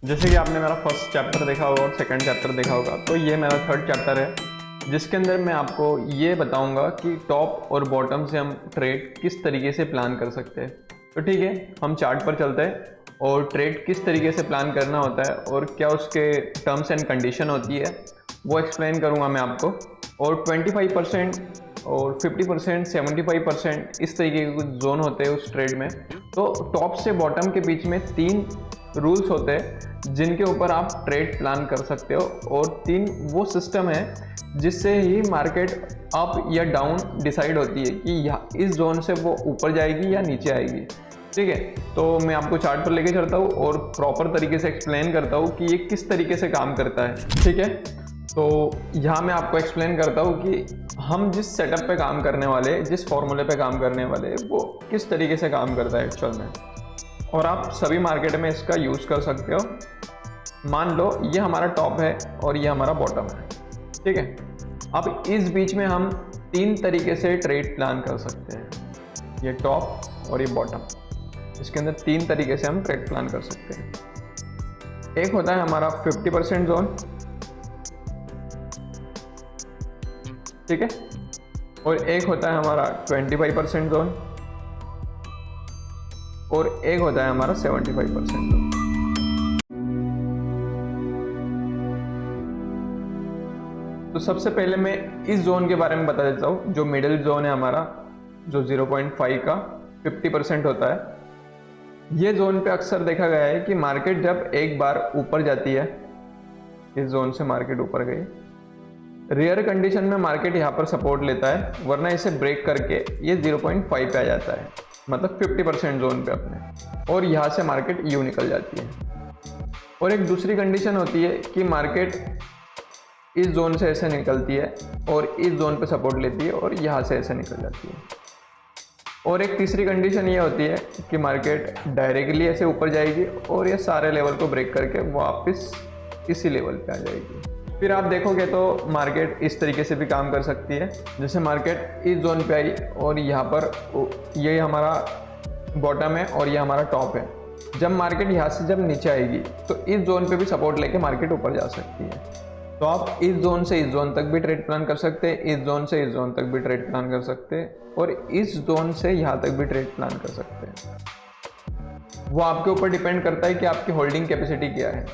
जैसे कि आपने मेरा फर्स्ट चैप्टर देखा होगा और सेकंड चैप्टर देखा होगा, तो ये मेरा थर्ड चैप्टर है जिसके अंदर मैं आपको ये बताऊंगा कि टॉप और बॉटम से हम ट्रेड किस तरीके से प्लान कर सकते हैं। तो ठीक है, हम चार्ट पर चलते हैं और ट्रेड किस तरीके से प्लान करना होता है और क्या उसके टर्म्स एंड कंडीशन होती है वो एक्सप्लेन करूँगा मैं आपको। और 25% और 50%, 75% इस तरीके के कुछ जोन होते हैं उस ट्रेड में। तो टॉप से बॉटम के बीच में 3 रूल्स होते हैं जिनके ऊपर आप ट्रेड प्लान कर सकते हो, और 3 वो सिस्टम है जिससे ही मार्केट अप या डाउन डिसाइड होती है कि यहाँ इस जोन से वो ऊपर जाएगी या नीचे आएगी। ठीक है, तो मैं आपको चार्ट पर लेके चलता हूँ और प्रॉपर तरीके से एक्सप्लेन करता हूँ कि ये किस तरीके से काम करता है। ठीक है, तो यहाँ मैं आपको एक्सप्लेन करता हूँ कि हम जिस सेटअप पे काम करने वाले, जिस फॉर्मूले पे काम करने वाले, वो किस तरीके से काम करता है एक्चुअल में, और आप सभी मार्केट में इसका यूज़ कर सकते हो। मान लो ये हमारा टॉप है और ये हमारा बॉटम है। ठीक है, अब इस बीच में हम 3 तरीके से ट्रेड प्लान कर सकते हैं। ये टॉप और ये बॉटम, इसके अंदर 3 तरीके से हम ट्रेड प्लान कर सकते हैं। एक होता है हमारा 50% जोन, ठीक है, और एक होता है हमारा 25% जोन, और एक होता है हमारा 75% जोन। तो सबसे पहले मैं इस जोन के बारे में बता देता हूँ, जो मिडिल जोन है हमारा, जो 0.5 का 50% होता है। ये जोन पे अक्सर देखा गया है कि मार्केट जब एक बार ऊपर जाती है, इस जोन से मार्केट ऊपर गई, रेयर कंडीशन में मार्केट यहाँ पर सपोर्ट लेता है, वरना इसे ब्रेक करके ये 0.5 पे आ जाता है, मतलब 50% जोन पे अपने, और यहाँ से मार्केट यूँ निकल जाती है। और एक दूसरी कंडीशन होती है कि मार्केट इस जोन से ऐसे निकलती है और इस जोन पे सपोर्ट लेती है और यहाँ से ऐसे निकल जाती है। और एक तीसरी कंडीशन ये होती है कि मार्केट डायरेक्टली ऐसे ऊपर जाएगी और ये सारे लेवल को ब्रेक करके वापस इसी लेवल पे आ जाएगी। फिर आप देखोगे तो मार्केट इस तरीके से भी काम कर सकती है, जैसे मार्केट इस जोन पे आई और यहाँ पर ये हमारा बॉटम है और ये हमारा टॉप है। जब मार्केट यहाँ से जब नीचे आएगी तो इस जोन पे भी सपोर्ट लेके मार्केट ऊपर जा सकती है। तो आप इस जोन से इस जोन तक भी ट्रेड प्लान कर सकते हैं, इस जोन से इस जोन तक भी ट्रेड प्लान कर सकते हैं, और इस जोन से यहाँ तक भी ट्रेड प्लान कर सकते हैं। वो आपके ऊपर डिपेंड करता है कि आपकी होल्डिंग कैपेसिटी क्या है।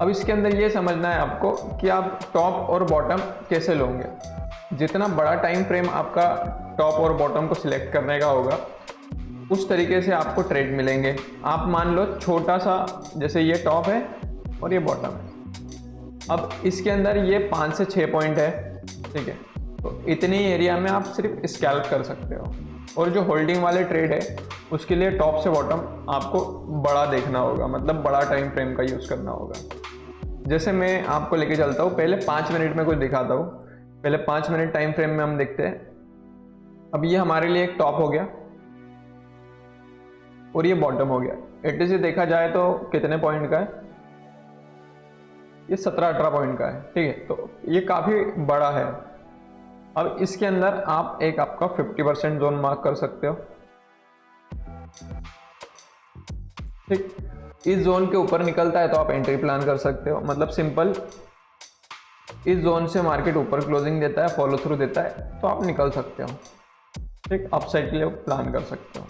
अब इसके अंदर ये समझना है आपको कि आप टॉप और बॉटम कैसे लोगे। जितना बड़ा टाइम फ्रेम आपका टॉप और बॉटम को सिलेक्ट करने का होगा, उस तरीके से आपको ट्रेड मिलेंगे। आप मान लो छोटा सा, जैसे ये टॉप है और ये बॉटम है, अब इसके अंदर ये 5 से 6 पॉइंट है। ठीक है, तो इतनी एरिया में आप सिर्फ स्कैल्प कर सकते हो। और जो होल्डिंग वाले ट्रेड है उसके लिए टॉप से बॉटम आपको बड़ा देखना होगा, मतलब बड़ा टाइम फ्रेम का यूज़ करना होगा। जैसे मैं आपको लेके चलता हूँ, पहले 5 मिनट में कुछ दिखाता हूँ। पहले 5 मिनट टाइम फ्रेम में हम देखते हैं। अब ये हमारे लिए एक टॉप हो गया और ये बॉटम हो गया। एट से देखा जाए तो कितने पॉइंट का है, ये 17-18 पॉइंट का है। ठीक है, तो ये काफ़ी बड़ा है। अब इसके अंदर आप एक आपका 50% जोन मार्क कर सकते हो। ठीक, इस जोन के ऊपर निकलता है तो आप एंट्री प्लान कर सकते हो। मतलब सिंपल, इस जोन से मार्केट ऊपर क्लोजिंग देता है, फॉलो थ्रू देता है, तो आप निकल सकते हो। ठीक, अपसाइड के लिए प्लान कर सकते हो।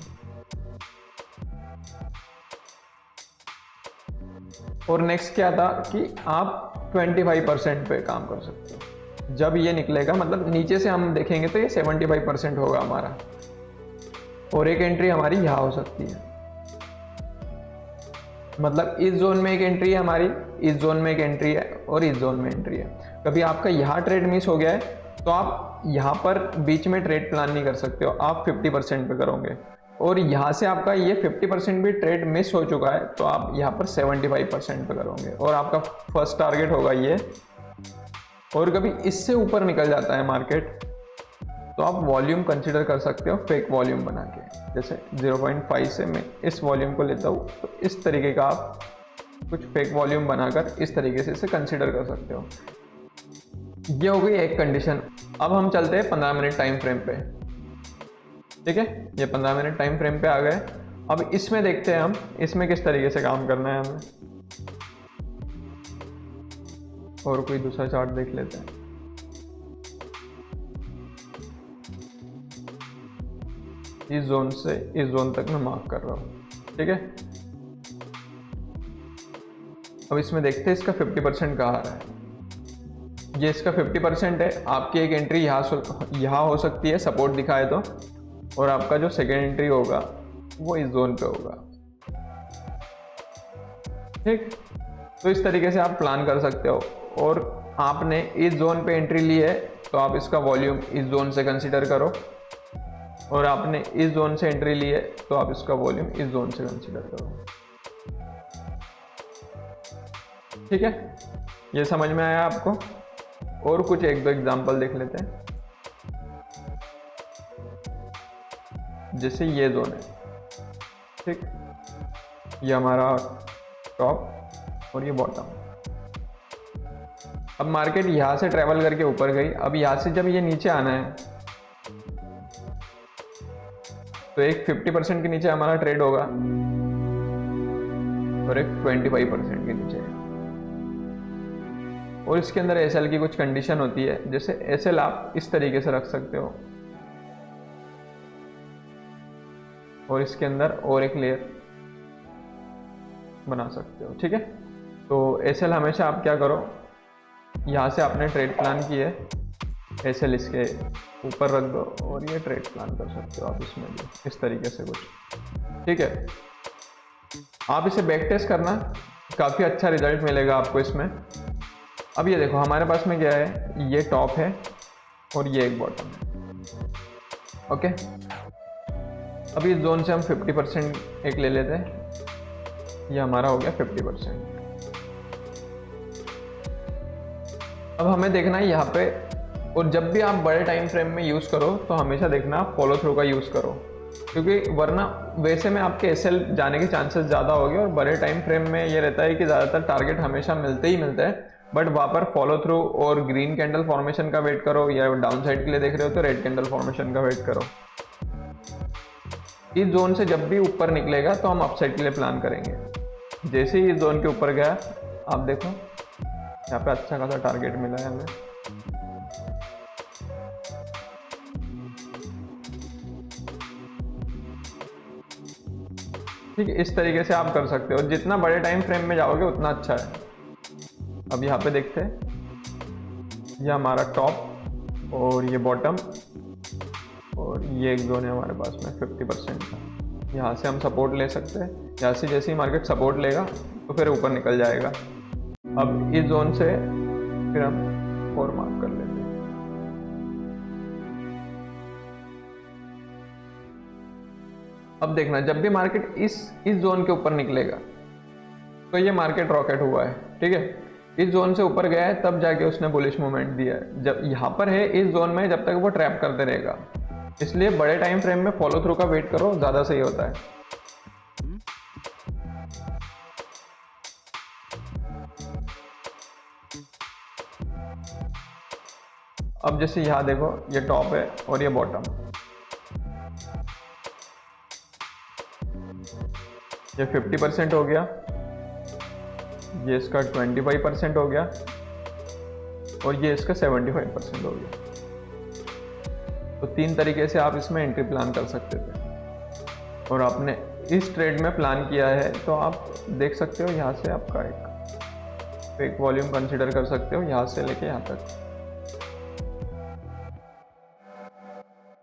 और नेक्स्ट क्या था कि आप 25% पे काम कर सकते हो। जब ये निकलेगा, मतलब नीचे से हम देखेंगे तो ये 75% होगा हमारा, और एक एंट्री हमारी यहाँ हो सकती है। मतलब इस जोन में एक एंट्री है हमारी, इस जोन में एक एंट्री है, और इस जोन में एंट्री है। कभी आपका यहाँ ट्रेड मिस हो गया है तो आप यहाँ पर बीच में ट्रेड प्लान नहीं कर सकते हो, आप 50% पे करोगे। और यहाँ से आपका ये 50% भी ट्रेड मिस हो चुका है तो आप यहाँ पर 75% पे करोगे, और आपका फर्स्ट टारगेट होगा ये। और कभी इससे ऊपर निकल जाता है मार्केट तो आप वॉल्यूम कंसीडर कर सकते हो, फेक वॉल्यूम बना के। जैसे 0.5 से मैं इस वॉल्यूम को लेता हूँ, तो इस तरीके का आप कुछ फेक वॉल्यूम बनाकर इस तरीके से इसे कंसीडर कर सकते हो। ये हो गई एक कंडीशन। अब हम चलते हैं 15 मिनट टाइम फ्रेम पे। ठीक है, ये 15 मिनट टाइम फ्रेम पे आ गए। अब इसमें देखते हैं हम इसमें किस तरीके से काम करना है हमें। और कोई दूसरा चार्ट देख लेते हैं। इस जोन से इस जोन तक मैं मार्क कर रहा हूँ, ठीक है। अब इसमें देखते हैं इसका 50% कहाँ आ रहा है। ये इसका 50% है। आपकी एक एंट्री यहाँ हो सकती है, सपोर्ट दिखाए तो, और आपका जो सेकेंड एंट्री होगा वो इस जोन पे होगा, ठीक। तो इस तरीके से आप प्लान कर सकते हो। और आपने इस जोन पे एंट्री ली है तो आप इसका वॉल्यूम इस जोन से कंसीडर करो, और आपने इस जोन से एंट्री ली है तो आप इसका वॉल्यूम इस जोन से कंसीडर करो, ठीक है। ये समझ में आया आपको? और कुछ एक दो एग्जांपल देख लेते हैं। जैसे ये जोन है, ठीक, ये हमारा टॉप और ये बॉटम। अब मार्केट यहां से ट्रेवल करके ऊपर गई। अब यहां से जब ये नीचे आना है तो एक 50% के नीचे हमारा ट्रेड होगा और एक 25% के नीचे। और इसके अंदर एसएल की कुछ कंडीशन होती है। जैसे एसएल आप इस तरीके से रख सकते हो और इसके अंदर और एक लेयर बना सकते हो, ठीक है। तो एसएल हमेशा आप क्या करो, यहाँ से आपने ट्रेड प्लान की है, एसएल इसके ऊपर रख दो और ये ट्रेड प्लान कर सकते हो आप इसमें भी इस तरीके से कुछ, ठीक है। आप इसे बैक टेस्ट करना, काफ़ी अच्छा रिजल्ट मिलेगा आपको इसमें। अब ये देखो हमारे पास में क्या है, ये टॉप है और ये एक बॉटम है, ओके। अब इस जोन से हम 50% एक ले लेते हैं, ये हमारा हो गया 50%। अब हमें देखना है यहाँ पे, और जब भी आप बड़े टाइम फ्रेम में यूज़ करो तो हमेशा देखना फॉलो थ्रू का यूज़ करो, क्योंकि वरना वैसे में आपके एसएल जाने के चांसेस ज़्यादा हो गए। और बड़े टाइम फ्रेम में ये रहता है कि ज़्यादातर टारगेट हमेशा मिलते ही मिलते हैं, बट वहाँ पर फॉलो थ्रू और ग्रीन कैंडल फॉर्मेशन का वेट करो, या डाउन साइड के लिए देख रहे हो तो रेड कैंडल फॉर्मेशन का वेट करो। इस जोन से जब भी ऊपर निकलेगा तो हम अपसाइड के लिए प्लान करेंगे। जैसे ही इस जोन के ऊपर गया, आप देखो यहाँ पे अच्छा खासा टारगेट मिला है हमें। ठीक है, इस तरीके से आप कर सकते हो। जितना बड़े टाइम फ्रेम में जाओगे उतना अच्छा है। अब यहाँ पे देखते हैं, ये हमारा टॉप और ये बॉटम और ये एक जोन है हमारे पास में 50% का। यहाँ से हम सपोर्ट ले सकते हैं। यहाँ से जैसे ही मार्केट सपोर्ट लेगा तो फिर ऊपर निकल जाएगा। अब इस जोन से फिर हम और मार्क कर लेते हैं। अब देखना, जब भी मार्केट इस जोन के ऊपर निकलेगा तो ये मार्केट रॉकेट हुआ है, ठीक है। इस जोन से ऊपर गया है तब जाके उसने बुलिश मूवमेंट दिया है। जब यहाँ पर है इस जोन में, जब तक वो ट्रैप करते रहेगा। इसलिए बड़े टाइम फ्रेम में फॉलो थ्रू का वेट करो, ज़्यादा सही होता है। अब जैसे यहाँ देखो, ये टॉप है और ये बॉटम। ये 50% हो गया, ये इसका 25% हो गया और ये इसका 75% हो गया। तो 3 तरीके से आप इसमें एंट्री प्लान कर सकते थे। और आपने इस ट्रेड में प्लान किया है तो आप देख सकते हो, यहाँ से आपका एक वॉल्यूम कंसीडर कर सकते हो, यहाँ से लेके यहाँ तक।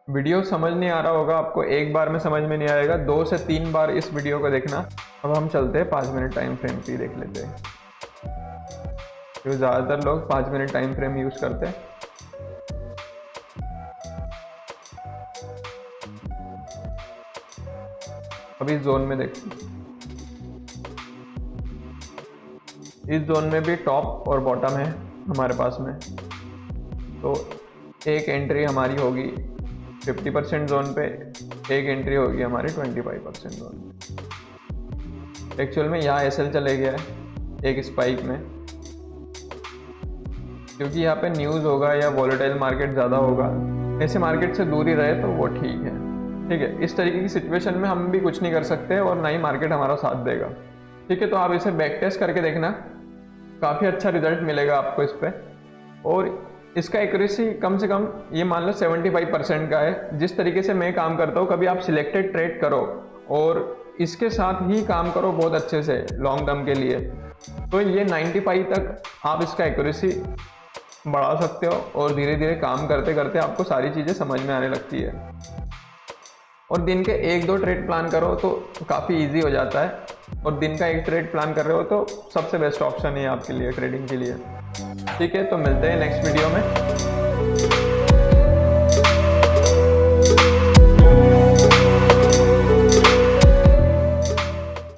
वीडियो समझ नहीं आ रहा होगा आपको, एक बार में समझ में नहीं आएगा, 2 से 3 बार इस वीडियो को देखना। अब हम चलते हैं 5 मिनट टाइम फ्रेम की देख लेते हैं, क्योंकि ज़्यादातर लोग 5 मिनट टाइम फ्रेम यूज़ करते हैं। अब इस जोन में देखते हैं, इस जोन में भी टॉप और बॉटम है हमारे पास में। तो एक एंट्री हमारी होगी 50% जोन पे, एक एंट्री होगी हमारी 25% जोन पे। एक्चुअल में यहाँ एसएल चले गया है एक स्पाइक में, क्योंकि यहाँ पे न्यूज़ होगा या वॉलेटाइल मार्केट ज़्यादा होगा। ऐसे मार्केट से दूर ही रहे तो वो ठीक है, ठीक है। इस तरीके की सिचुएशन में हम भी कुछ नहीं कर सकते और ना ही मार्केट हमारा साथ देगा, ठीक है। तो आप इसे बैक टेस्ट करके देखना, काफ़ी अच्छा रिजल्ट मिलेगा आपको इस पर। और इसका एक्यूरेसी कम से कम ये मान लो 75% का है। जिस तरीके से मैं काम करता हूँ, कभी आप सिलेक्टेड ट्रेड करो और इसके साथ ही काम करो बहुत अच्छे से लॉन्ग टर्म के लिए, तो ये 95 तक आप इसका एक्यूरेसी बढ़ा सकते हो और धीरे धीरे काम करते करते आपको सारी चीज़ें समझ में आने लगती है। और दिन के 1-2 ट्रेड प्लान करो तो काफ़ी इजी हो जाता है, और दिन का 1 ट्रेड प्लान कर रहे हो तो सबसे बेस्ट ऑप्शन है आपके लिए ट्रेडिंग के लिए। ठीक है, तो मिलते हैं नेक्स्ट वीडियो में।